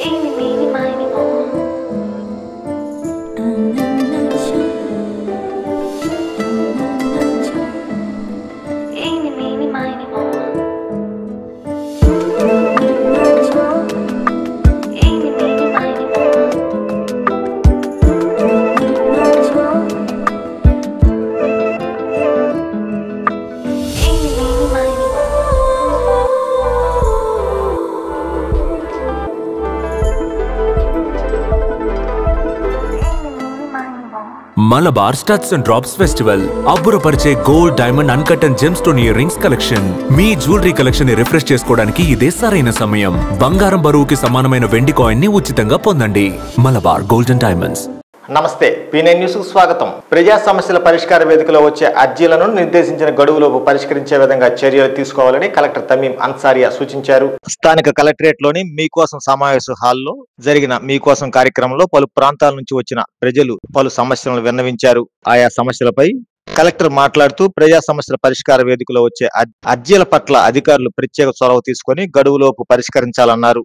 Eeny, meeny, miny, moe. Eeny, meeny, miny, moe. Eeny, meeny, miny, moe. Eeny, meeny, miny, moe. Malabar studs and drops festival అబ్బురపరిచే gold, diamond, uncut and gem stone ear rings collection. మీ jewellery collection ని refresh చేసుకోవడానికి ఇదే సరైన సమయం. బంగారం బరువుకి సమానమైన వెండి కాయిన్ ని ఉచితంగా పొందండి. Malabar gold and diamonds. నమస్తే, P9 న్యూస్కు స్వాగతం. ప్రజా సమస్యల పరిష్కార వేదికలో వచ్చే అర్జీలను నిర్దేశించిన గడువులోపు పరిష్కరించే విధంగా చర్యలు తీసుకోవాలని కలెక్టర్ తమీం అన్సారియా సూచించారు. స్థానిక కలెక్టరేట్లోని మీకోసం సమావేశ హాల్లో జరిగిన మీకోసం కార్యక్రమంలో పలు ప్రాంతాల నుంచి వచ్చిన ప్రజలు పలు సమస్యలను విన్నవించారు. ఆయా సమస్యలపై కలెక్టర్ మాట్లాడుతూ ప్రజా సమస్యల పరిష్కార వేదికలో వచ్చే అర్జీల పట్ల అధికారులు ప్రత్యేక చొరవ తీసుకొని గడువులోపు పరిష్కరించాలన్నారు.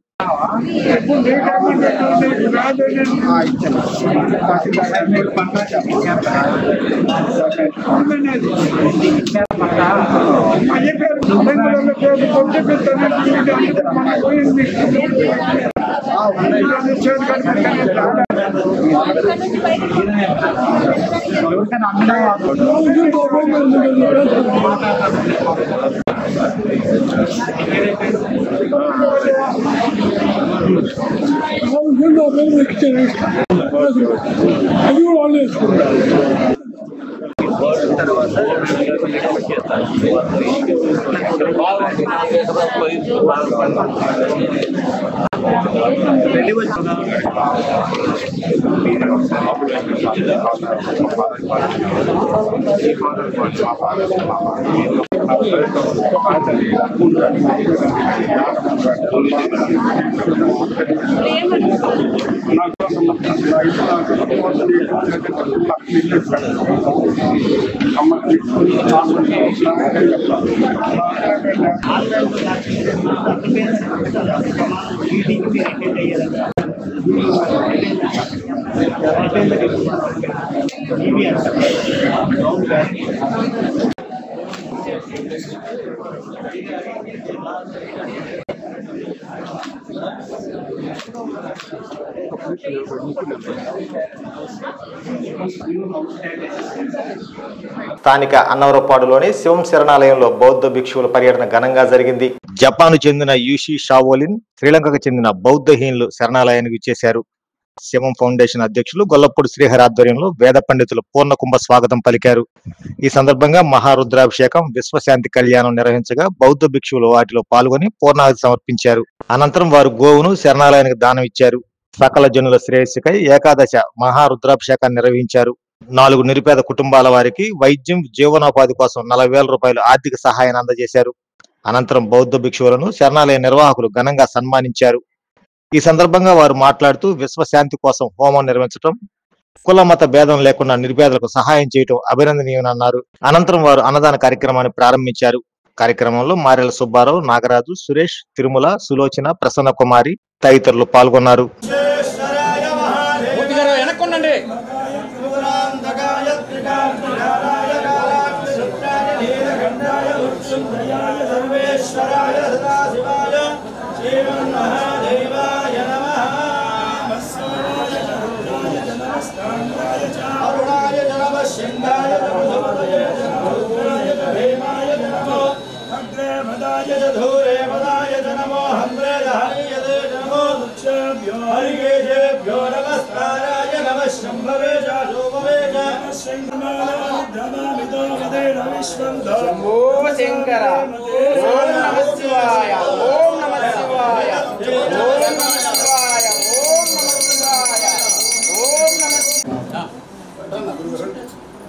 స్థానిక అన్నవరపాడులోని శివం శరణాలయంలో బౌద్ధ భిక్షువుల పర్యటన ఘనంగా జరిగింది. జపాన్ చెందిన యూషి షావోలిన్, శ్రీలంకకు చెందిన బౌద్ధహీనులు శరణాలయానికి విచ్చేశారు. శివం ఫౌండేషన్ అధ్యక్షులు గొల్లపూడి శ్రీహరి ఆధ్వర్యంలో వేద పండితులు పూర్ణకుంభ స్వాగతం పలికారు. ఈ సందర్భంగా మహారుద్రాభిషేకం, విశ్వశాంతి కళ్యాణం నిర్వహించగా బౌద్ధ భిక్షువులు వాటిలో పాల్గొని పూర్ణాహుతి సమర్పించారు. అనంతరం వారు గోవును శరణాలయానికి దానం ఇచ్చారు. సకల జనుల శ్రేయస్సుకై ఏకాదశ మహారుద్రాభిషేకాన్ని నిర్వహించారు. 4 నిరుపేద కుటుంబాల వారికి వైద్యం, జీవనోపాధి కోసం 40,000 రూపాయలు ఆర్థిక సహాయాన్ని అందజేశారు. అనంతరం బౌద్ధ భిక్షువులను శరణాలయ నిర్వాహకులు ఘనంగా సన్మానించారు. ఈ సందర్భంగా వారు మాట్లాడుతూ విశ్వశాంతి కోసం హోమం నిర్వహించడం, కుల మత భేదం లేకుండా నిరుపేదలకు సహాయం చేయడం అభినందనీయమన్నారు. అనంతరం వారు అన్నదాన కార్యక్రమాన్ని ప్రారంభించారు. కార్యక్రమంలో మారెల సుబ్బారావు, నాగరాజు, సురేష్, తిరుమల, సులోచన, ప్రసన్న కుమారి తదితరులు పాల్గొన్నారు.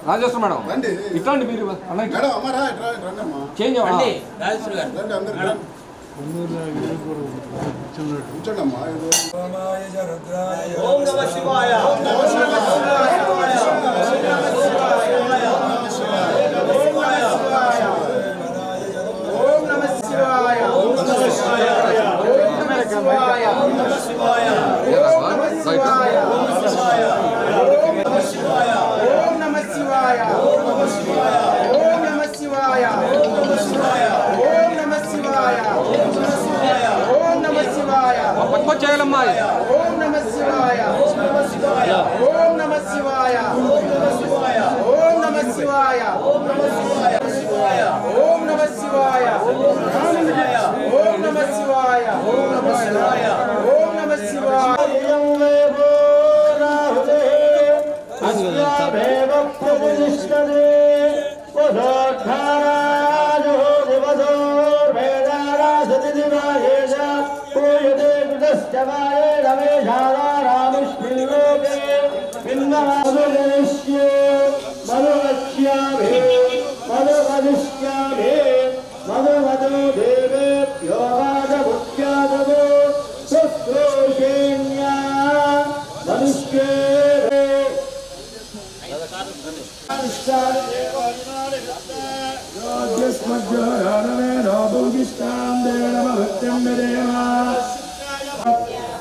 రాజేశ్వర మేడం ఇట్లాంటి మీరు చేంజ్ అవ్వండి. ఓం నమః శివాయ.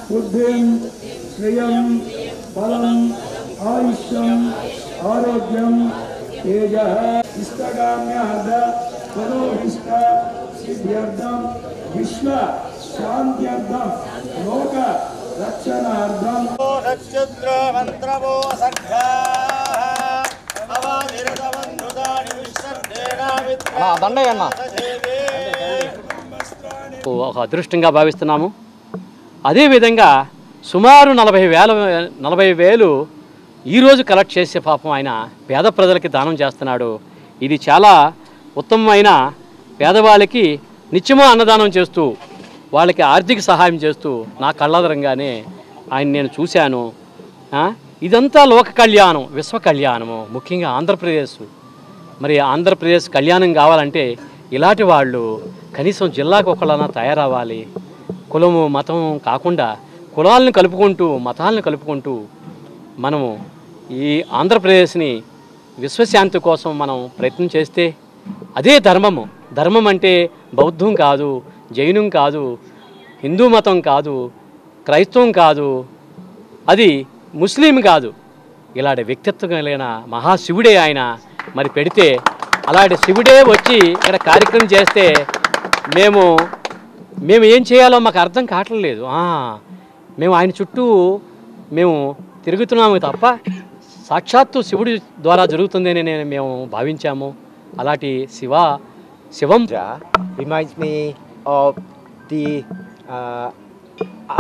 बुद्धिं श्रियं बलं आयुष्यं आरोग्यं तेजः इष्टकाम्यार्थ मनोभिष्ट सिद्ध्यर्थं विश्व शान्त्यर्थं लोक रक्षणार्थं नक्षत्र मंत्रवो सख्या अवानिरतवन्नुदानि विश्वर्धेना विद्या ఒక అదృష్టంగా భావిస్తున్నాము. అదేవిధంగా సుమారు 40,000 ఈరోజు కలెక్ట్ చేసే పాపం ఆయన పేద ప్రజలకి దానం చేస్తున్నాడు. ఇది చాలా ఉత్తమమైన పేదవాళ్ళకి నిత్యమో అన్నదానం చేస్తూ వాళ్ళకి ఆర్థిక సహాయం చేస్తూ నా కళ్ళాదరంగానే ఆయన నేను చూశాను. ఇదంతా లోక కళ్యాణం, విశ్వ కళ్యాణము, ముఖ్యంగా ఆంధ్రప్రదేశ్. మరి ఆంధ్రప్రదేశ్ కళ్యాణం కావాలంటే ఇలాంటి వాళ్ళు కనీసం జిల్లాకు ఒకళ్ళన్నా తయారవ్వాలి. కులము మతం కాకుండా కులాలను కలుపుకుంటూ మతాలను కలుపుకుంటూ మనము ఈ ఆంధ్రప్రదేశ్ని విశ్వశాంతి కోసం మనం ప్రయత్నం చేస్తే అదే ధర్మము. ధర్మం అంటే బౌద్ధం కాదు, జైనం కాదు, హిందూ మతం కాదు, క్రైస్తవం కాదు, అది ముస్లిం కాదు. ఇలాంటి వ్యక్తిత్వం కలిగిన మహాశివుడే ఆయన. మరి పెడితే అలాంటి శివుడే వచ్చి ఇక్కడ కార్యక్రమం చేస్తే మేము ఏం చేయాలో మాకు అర్థం కావట్లేదు. మేము ఆయన చుట్టూ మేము తిరుగుతున్నాము తప్ప సాక్షాత్తు శివుడి ద్వారా జరుగుతుందని మేము భావించాము. అలాంటి శివం reminds me of the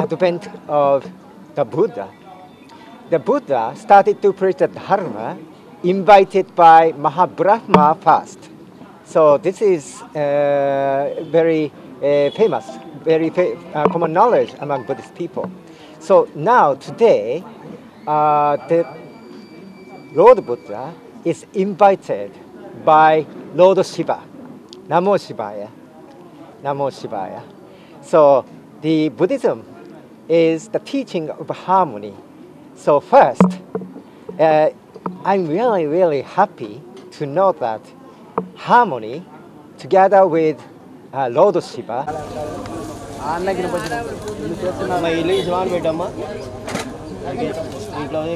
advent of the Buddha. The Buddha started to preach the Dharma invited by Mahabrahma first. So this is very famous, very common knowledge among Buddhist people. So now today, the Lord Buddha is invited by Lord Shiva. Namo Shivaya. Namo Shivaya. So the Buddhism is the teaching of harmony. So first, I'm really, really happy to know that harmony together with Lord Shiva.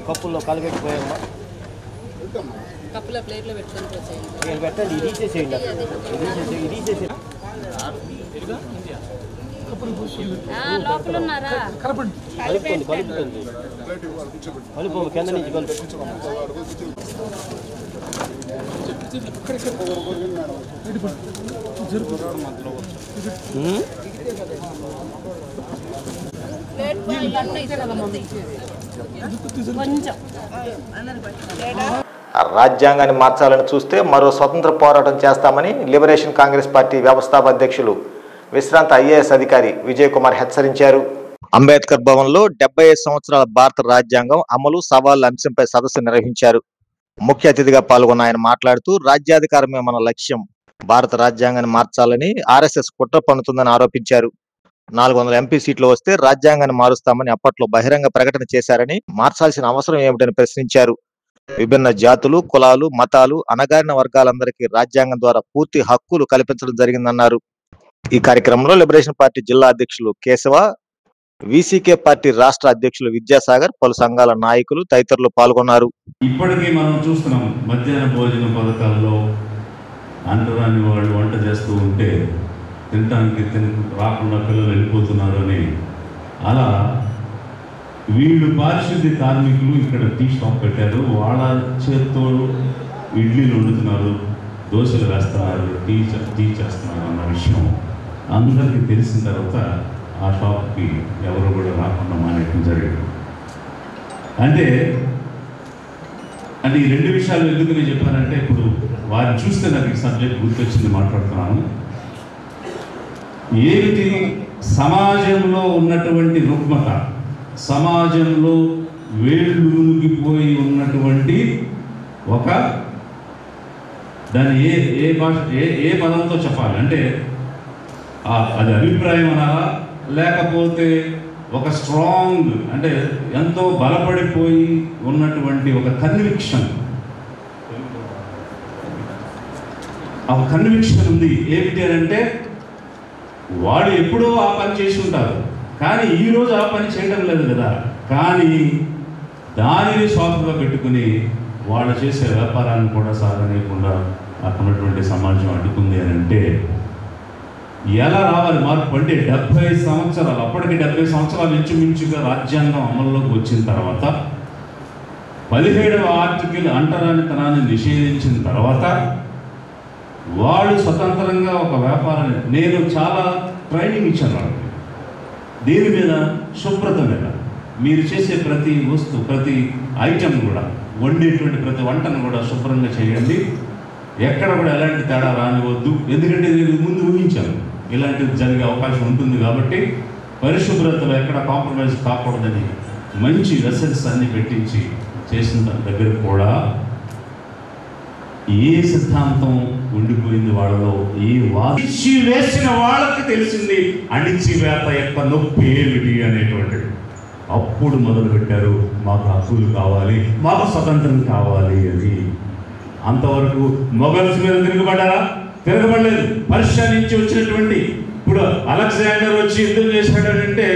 కప్పుల్లో కలగెట్టిపోయమ్మా కప్పుల ప్లేట్లో పెట్టుకొని పెట్టండి. ఇది చేసేయండి, ఇది చేసేయండి. లోపల ఉన్నారా? కలుపుకోండి, కలుపు కింద నుంచి కలుపు. రాజ్యాంగాన్ని మార్చాలని చూస్తే మరో స్వతంత్ర పోరాటం చేస్తామని లిబరేషన్ కాంగ్రెస్ పార్టీ వ్యవస్థాపక అధ్యక్షులు విశ్రాంత ఐఏఎస్ అధికారి విజయ్ కుమార్ హెచ్చరించారు. అంబేద్కర్ భవన్లో 75 సంవత్సరాల భారత రాజ్యాంగం అమలు సవాళ్ల అంశంపై సదస్సు నిర్వహించారు. ముఖ్య అతిథిగా పాల్గొన్న ఆయన మాట్లాడుతూ రాజ్యాధికారమే మన లక్ష్యం, భారత రాజ్యాంగాన్ని మార్చాలని ఆర్ఎస్ఎస్ కుట్ర పన్నుతుందని ఆరోపించారు. 400 ఎంపీ సీట్లు వస్తే రాజ్యాంగాన్ని మారుస్తామని అప్పట్లో బహిరంగ ప్రకటన చేశారని, మార్చాల్సిన అవసరం ఏమిటని ప్రశ్నించారు. విభిన్న జాతులు, కులాలు, మతాలు, అణగారిన వర్గాలందరికీ రాజ్యాంగం ద్వారా పూర్తి హక్కులు కల్పించడం జరిగిందన్నారు. ఈ కార్యక్రమంలో లిబరేషన్ పార్టీ జిల్లా అధ్యక్షులు కేశవ, వీసీకే పార్టీ రాష్ట్ర అధ్యక్షులు విద్యాసాగర్, పలు సంఘాల నాయకులు తదితరులు పాల్గొన్నారు. ఇప్పటికీ మనం చూస్తున్నాం మధ్యాహ్న భోజన పథకాల్లో అంటరాని వాళ్ళు వంట చేస్తూ ఉంటే తినడానికి రాకుండా పిల్లలు వెళ్ళిపోతున్నారు అని. అలా వీళ్ళు పారిశుద్ధ్య కార్మికులు ఇక్కడ టీ షాప్ పెట్టారు. వాళ్ళ చేత్తో ఇడ్లీలు వండుతున్నారు, దోశలు వేస్తున్నారు, టీ చేస్తున్నారు అన్న విషయం అందరికీ తెలిసిన తర్వాత ఆ షాప్కి ఎవరు కూడా రాకుండా మానేయడం జరిగింది. అంటే ఈ రెండు విషయాలు ఎందుకు నేను చెప్పానంటే, ఇప్పుడు వారిని చూస్తే నాకు ఈ సబ్జెక్ట్ గుర్తొచ్చింది, మాట్లాడుతున్నాను. ఏమిటి సమాజంలో ఉన్నటువంటి రుగ్మత, సమాజంలో వేళ్ళూగిపోయి ఉన్నటువంటి ఒక దాన్ని ఏ భాష ఏ పదంతో చెప్పాలి అంటే, అది అభిప్రాయం అనాలా, లేకపోతే ఒక స్ట్రాంగ్ అంటే ఎంతో బలపడిపోయి ఉన్నటువంటి ఒక కన్విక్షన్ ఉంది. ఏమిటి అని అంటే, వాడు ఎప్పుడో ఆ పని చేసి ఉంటారు, కానీ ఈరోజు ఆ పని చేయడం లేదు కదా, కానీ దానిని షాపుగా పెట్టుకుని వాళ్ళు చేసే వ్యాపారాన్ని కూడా సాగనీయకుండా అక్కడ ఉన్నటువంటి సమాజం అడ్డుకుంది అని అంటే ఎలా రావాలి మార్పు అంటే 70 సంవత్సరాలు, అప్పటికి 70 సంవత్సరాలు ఇంచుమించుగా రాజ్యాంగం అమల్లోకి వచ్చిన తర్వాత 17వ ఆర్టికల్ అంటరానితనాన్ని నిషేధించిన తర్వాత వాళ్ళు స్వతంత్రంగా ఒక వ్యాపారాన్ని, నేను చాలా ట్రైనింగ్ ఇచ్చాను వాళ్ళకి దీని మీద, శుభ్రత మీద. మీరు చేసే ప్రతి వస్తువు, ప్రతి ఐటెం కూడా, వండేటువంటి ప్రతి వంటను కూడా శుభ్రంగా చేయండి, ఎక్కడ కూడా ఎలాంటి తేడా రానివద్దు. ఎందుకంటే నేను ముందు ఊహించాను ఇలాంటిది జరిగే అవకాశం ఉంటుంది కాబట్టి పరిశుభ్రతలో ఎక్కడ కాంప్రమైజ్ కాకూడదని మంచి వెసల్స్ అన్ని పెట్టించి చేసిన దగ్గర కూడా ఏ సిద్ధాంతం ఉండిపోయింది వాళ్ళలో, ఏ వాచి వేసిన వాళ్ళకి తెలిసింది అణిచివేత యొక్క నొప్పి ఏమిటి అనేటువంటిది. అప్పుడు మొదలుపెట్టారు, మాకు హక్కులు కావాలి, మాకు స్వతంత్రం కావాలి అని. అంతవరకు మొఘల్స్ మీద తిరగబడ్డారా? తిరగబడలేదు. పర్షియా నుంచి వచ్చినటువంటి, ఇప్పుడు అలెగ్జాండర్ వచ్చి యుద్ధం చేశాడంటే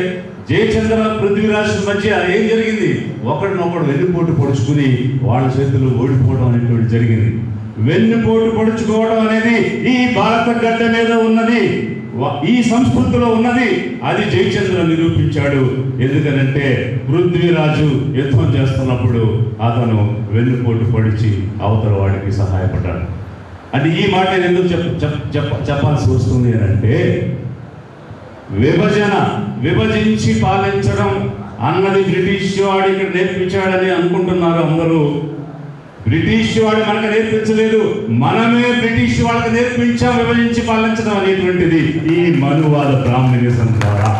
జయచంద్ర పృథ్వీరాజ్ మధ్య ఏం జరిగింది? ఒకడినొకడు వెన్నుపోటు పొడుచుకుని వాళ్ళ చేతులు ఓడిపోవడం అనేటువంటి జరిగింది. వెన్నుపోటు పొడుచుకోవడం అనేది ఈ భారత గడ్డ మీద ఉన్నది, ఈ సంస్కృతిలో ఉన్నది. అది జయచంద్ర నిరూపించాడు. ఎందుకనంటే పృథ్వీరాజు యుద్ధం చేస్తున్నప్పుడు అతను వెన్నుపోటు పొడిచి అవతల వాడికి సహాయపడ్డాడు. అంటే ఈ మాట ఎందుకు చెప్పాల్సి వస్తుంది అని అంటే, విభజించి పాలించడం అన్నది బ్రిటిష్ వాడు ఇక్కడ నేర్పించాడని అనుకుంటున్నారు అందరూ. బ్రిటిష్ వాడు మనకు నేర్పించలేదు, మనమే బ్రిటిష్ వాళ్ళకి నేర్పించాం విభజించి పాలించడం అనేటువంటిది ఈ మనువాద బ్రాహ్మణిజం ద్వారా.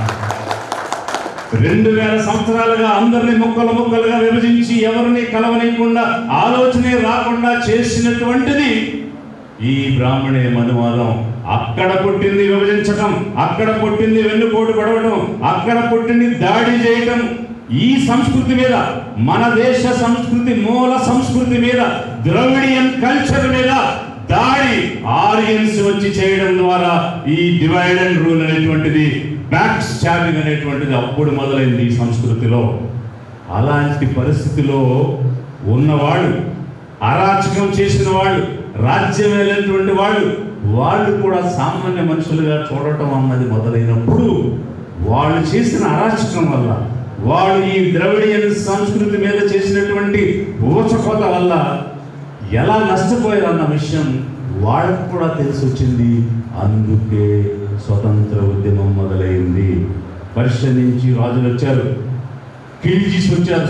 2000 సంవత్సరాలుగా అందరినీ ముక్కలుగా విభజించి ఎవరిని కలవనీయకుండా, ఆలోచనే రాకుండా చేసినటువంటిది ఈ బ్రాహ్మణే మనువాదం. అక్కడ పుట్టింది విభజించటం, అక్కడ పుట్టింది వెన్నుపోటు పడవటం, అక్కడ పుట్టింది దాడి చేయటం. ఈ సంస్కృతి మీద, మన దేశ సంస్కృతి, మూల సంస్కృతి మీద, ద్రవిడియన్ కల్చర్ మీద దాడి ఆరియన్స్ వచ్చి చేయడం ద్వారా ఈ డివైడ్ అండ్ రూల్ అనేటువంటిది, బ్యాక్ స్టాబింగ్ అనేటువంటిది అప్పుడు మొదలైంది ఈ సంస్కృతిలో. అలాంటి పరిస్థితిలో ఉన్నవాళ్ళు, అరాచకం చేసిన వాళ్ళు, రాజ్యం వెళ్ళినటువంటి వాళ్ళు కూడా సామాన్య మనుషులుగా చూడటం అన్నది మొదలైనప్పుడు, వాళ్ళు చేసిన అరాచకం వల్ల, వాళ్ళు ఈ ద్రవిడియన్ సంస్కృతి మీద చేసినటువంటి ఊచకోత వల్ల ఎలా నష్టపోయారన్న విషయం వాళ్ళకు కూడా తెలిసి వచ్చింది. అందుకే స్వతంత్ర ఉద్యమం మొదలైంది. పర్షియా నుంచి రాజులు వచ్చారు, ఖిల్జీస్ వచ్చారు,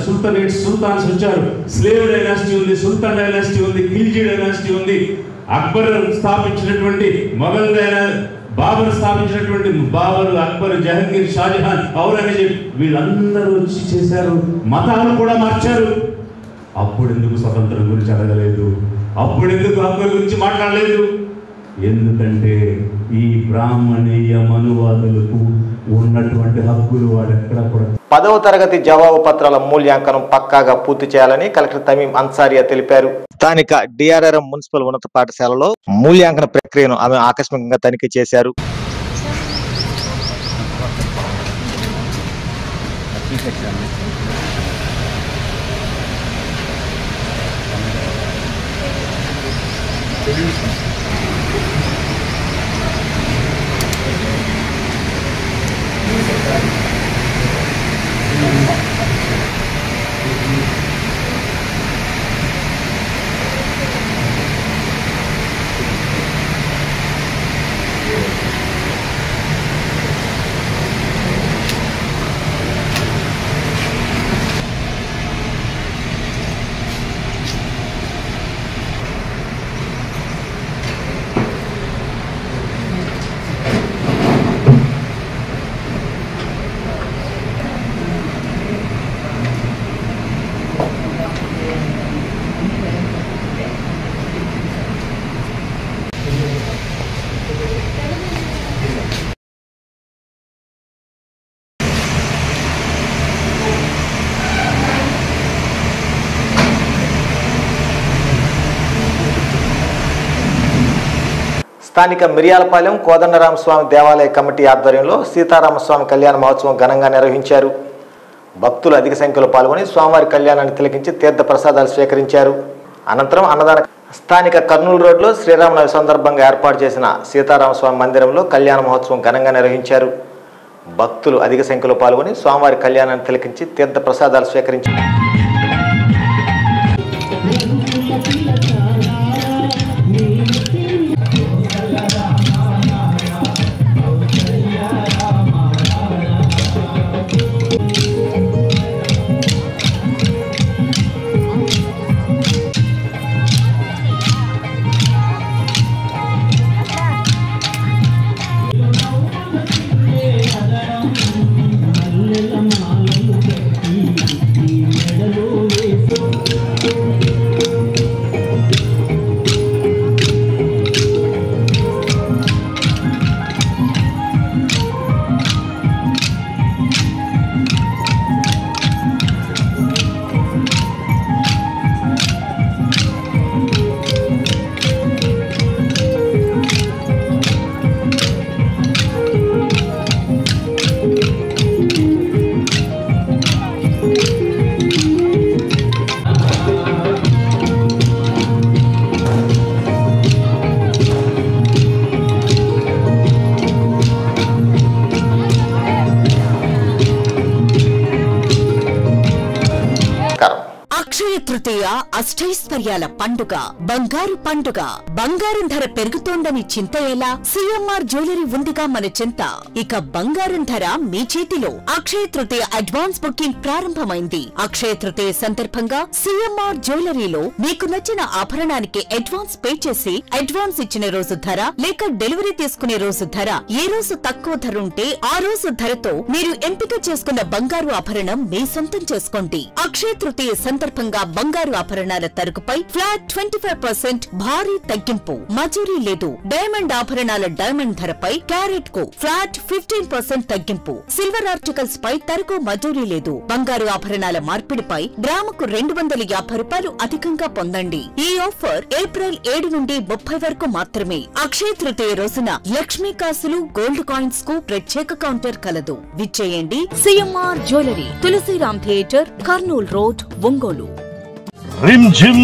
సుల్తాన్స్ వచ్చారు, స్లేవ్ డైనాసిటీ ఉంది, సుల్తాన్ డైనాసిటీ ఉంది, ఖిల్జీ డైనాసిటీ ఉంది, అక్బర్ స్థాపించినటువంటి మొఘల్ బాబర్ స్థాపించినటువంటి బాబర్, అక్బర్, జహంగీర్, షాజహాన్, ఔరంగజేబ్, వీళ్ళందరూ వచ్చి చేశారు. మతాలు కూడా మార్చారు. అప్పుడు ఎందుకు స్వతంత్రం గురించి అడగలేదు? అప్పుడు ఎందుకు హక్కుల గురించి మాట్లాడలేదు? ఎందుకంటే ఈ బ్రాహ్మణీయ మనువాదులకు ఉన్నటువంటి హక్కులు వాడెక్కడ కూడా. 10వ తరగతి జవాబు పత్రాల మూల్యాంకనం పక్కాగా పూర్తి చేయాలని కలెక్టర్ తమీం అన్సారియా తెలిపారు. స్థానిక డిఆర్ఆర్ఎం మున్సిపల్ ఉన్నత పాఠశాలలో మూల్యాంకన ప్రక్రియను ఆమె ఆకస్మికంగా తనిఖీ చేశారు. స్థానిక మిర్యాలపాలెం కోదండరామస్వామి దేవాలయ కమిటీ ఆధ్వర్యంలో సీతారామస్వామి కళ్యాణ మహోత్సవం ఘనంగా నిర్వహించారు. భక్తులు అధిక సంఖ్యలో పాల్గొని స్వామివారి కళ్యాణాన్ని తిలకించి తీర్థ ప్రసాదాలు స్వీకరించారు. అనంతరం అన్నదాన స్థానిక కర్నూలు రోడ్లో శ్రీరామనవమి సందర్భంగా ఏర్పాటు చేసిన సీతారామస్వామి మందిరంలో కళ్యాణ మహోత్సవం ఘనంగా నిర్వహించారు. భక్తులు అధిక సంఖ్యలో పాల్గొని స్వామివారి కళ్యాణాన్ని తిలకించి తీర్థ ప్రసాదాలు స్వీకరించారు. అక్షయ తృతీయ అష్టైశ్వర్యాల పండుగ, బంగారు పండుగ. బంగారం ధర పెరుగుతోందని చింత ఎలా? సిఎంఆర్ జ్యువెలరీ ఉందిగా మన చింత. ఇక బంగారం ధర మీ చేతిలో. అక్షయ తృతీయ అడ్వాన్స్ బుకింగ్ ప్రారంభమైంది. అక్షయ తృతీయ సందర్భంగా సిఎంఆర్ జ్యువెలరీలో మీకు నచ్చిన ఆభరణానికి అడ్వాన్స్ పే చేసి అడ్వాన్స్ ఇచ్చిన రోజు ధర లేక డెలివరీ తీసుకునే రోజు ధర, ఏ రోజు తక్కువ ధర ఉంటే ఆ రోజు ధరతో మీరు ఎంపిక చేసుకున్న బంగారు ఆభరణం మీ సొంతం చేసుకోండి. అక్షయ తృతీయ సందర్భంగా బంగారు ఆభరణాల తరుగుపై ఫ్లాట్ 25% భారీ తగ్గింపు. మజూరీ లేదు. డైమండ్ ఆభరణాల డైమండ్ ధరపై క్యారెట్ కు ఫ్లాట్ 15% తగ్గింపు. సిల్వర్ ఆర్టికల్స్ పై తరుగు మజూరీ లేదు. బంగారు ఆభరణాల మార్పిడిపై గ్రాముకు 250 రూపాయలు అధికంగా పొందండి. ఈ ఆఫర్ ఏప్రిల్ 7 నుండి 30 వరకు మాత్రమే. అక్షయ తృతీయ రోజున లక్ష్మీ కాసులు, గోల్డ్ కాయిన్స్ కు ప్రత్యేక కౌంటర్ కలదు. విచ్చేయండి. CMR jewellery, Tulasiram theatre, Kurnool road, Ongole. रिमझिम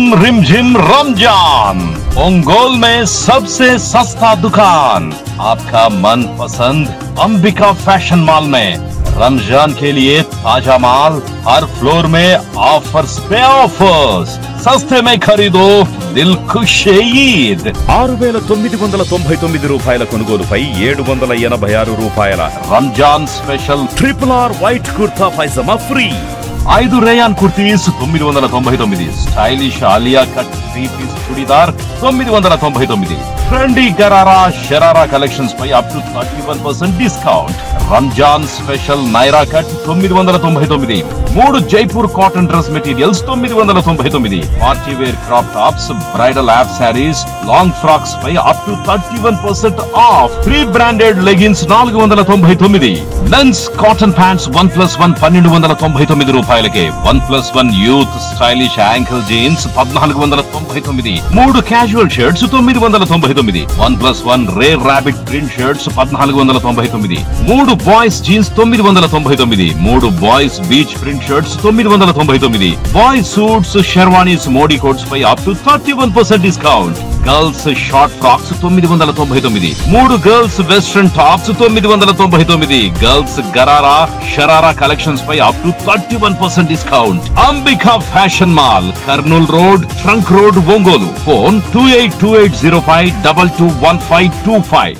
रमजान, ओंगोल में सबसे सस्ता दुकान, आपका मनपसंद अंबिका फैशन मॉल में रमजान के लिए ताजा माल, हर फ्लोर में ऑफर्स पे ऑफर्स, सस्ते में खरीदो దిల్ ఖుష్ ఈద్. 6,999 రూపాయల కొనుగోలుపై 786 రూపాయల Ramzan special RRR white kurta pyjama free. 5 rayon kurtis 999. Stylish Alia cut 3 piece churidar 999. Trendy gharara sharara collections పై up to 31% discount. Ramzan special Naira cut 999. 3 Jaipur cotton dress materials 999. Party wear crop tops, bridal app saris, long frocks పై up to 31% off. Pre branded leggings 499. Men's cotton pants 1+1 1299 రూపాయలకే. 1+1 youth stylish ankle jeans 1499. 999. 3 casual shirts 999. 1+1 rare rabbit print shirts 1499. 3 boys jeans 999. 3 boys beach print shirts 999. Boys suits sherwanis Modi coats పై up to 31% discount. Girls short frocks 999. 3 girls western tops 999. Girls gharara sharara collections పై up to 31% discount. Ambika fashion mall, Kurnool road, trunk road, Ongole. Phone 282805221525.